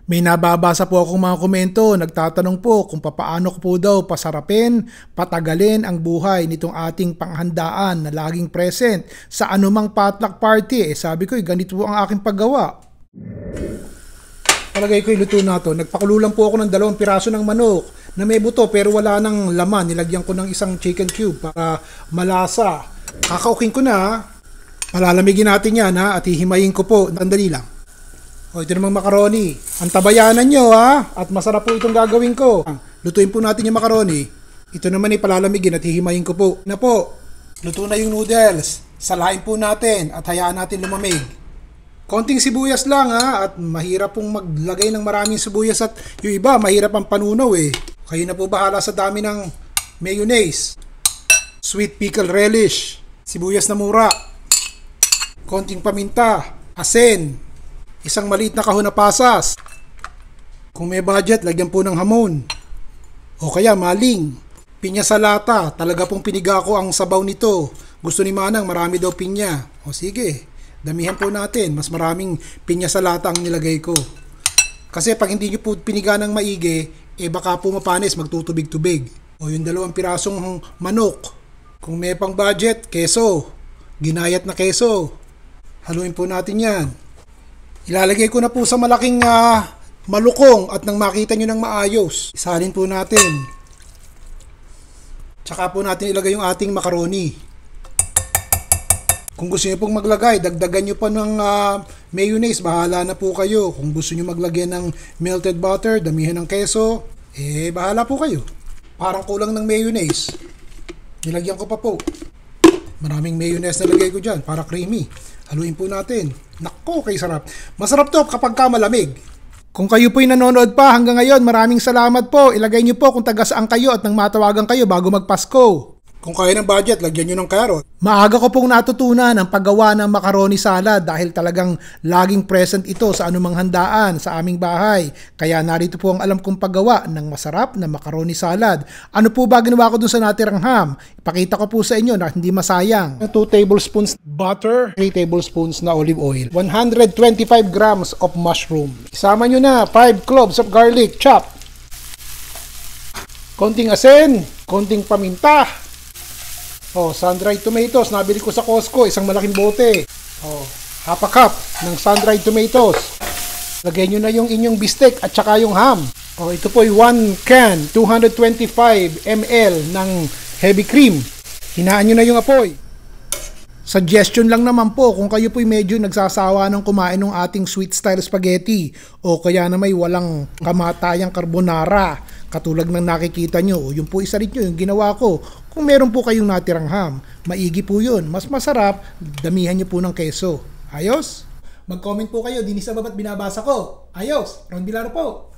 May nababasa po akong mga komento, nagtatanong po kung papaano ko po daw pasarapin, patagalin ang buhay nitong ating panghandaan na laging present sa anumang potluck party. Sabi ko, ganito po ang aking paggawa. Palagay ko luto na to. Nagpakulo lang po ako ng 2 piraso ng manok na may buto pero wala ng laman. Nilagyan ko ng isang chicken cube para malasa. Kakaukin ko na. Palalamigin natin yan at hihimayin ko po. Sandali lang. O, ito namang macaroni. Ang tabayanan nyo at masarap po itong gagawin ko. Lutuin po natin yung macaroni. Ito naman ay palalamigin at hihimayin ko po. Na po, luto na yung noodles. Salain po natin at hayaan natin lumamig. Konting sibuyas lang at mahirap pong maglagay ng maraming sibuyas at yung iba mahirap ang panunaw Kayo na po bahala sa dami ng mayonnaise, sweet pickle relish, sibuyas na mura, konting paminta, asin, isang maliit na kahon na pasas. Kung may budget, lagyan po ng hamon. O kaya maling, pinya sa lata, talaga pong piniga ko ang sabaw nito. Gusto ni Manang marami daw pinya. O sige, damihan po natin, mas maraming pinya sa lata ang nilagay ko. Kasi pag hindi nyo po piniga ng maigi, baka po mapanis, magtutubig-tubig. O yung 2 pirasong manok. Kung may pang budget, keso. Ginayat na keso. Haluin po natin yan. Ilalagay ko na po sa malaking malukong at nang makita nyo ng maayos. Isalin po natin. Tsaka po natin ilagay yung ating macaroni. Kung gusto nyo pong maglagay, dagdagan nyo pa ng mayonnaise, bahala na po kayo. Kung gusto nyo maglagay ng melted butter, damihan ng keso, bahala po kayo. Parang kulang ng mayonnaise. Nilagyan ko pa po. Maraming mayonnaise na lagay ko dyan, para creamy. Haluin po natin. Nako, kay sarap. Masarap to kapag malamig. Kung kayo po'y nanonood pa hanggang ngayon, maraming salamat po. Ilagay nyo po kung taga saan kayo at nang matawagan kayo bago magpasko. Kung kaya ng budget, lagyan nyo ng carrot. Maaga ko pong natutunan ang paggawa ng macaroni salad dahil talagang laging present ito sa anumang handaan sa aming bahay. Kaya narito po ang alam kong paggawa ng masarap na macaroni salad. Ano po ba ginawa ko dun sa natirang ham? Ipakita ko po sa inyo na hindi masayang. 2 tablespoons butter, 3 tablespoons na olive oil, 125 grams of mushroom. Isama nyo na 5 cloves of garlic, chop. Konting asin, konting paminta. Sun-dried tomatoes, nabili ko sa Costco, isang malaking bote. Half a cup ng sun-dried tomatoes. Lagay nyo na yung inyong bistek at saka yung ham. Ito po ay 1 can, 225 ml ng heavy cream. Hinaan nyo na yung apoy. Suggestion lang naman po kung kayo po'y medyo nagsasawa ng kumain ng ating sweet style spaghetti o kaya na may walang kamatayang carbonara katulad ng nakikita nyo, yung po isa rin nyo, yung ginawa ko. Kung meron po kayong natirang ham, maigi po yun. Mas masarap, damihan nyo po ng keso. Ayos? Mag-comment po kayo, dinis sa baba't binabasa ko. Ayos, Ron Villar po.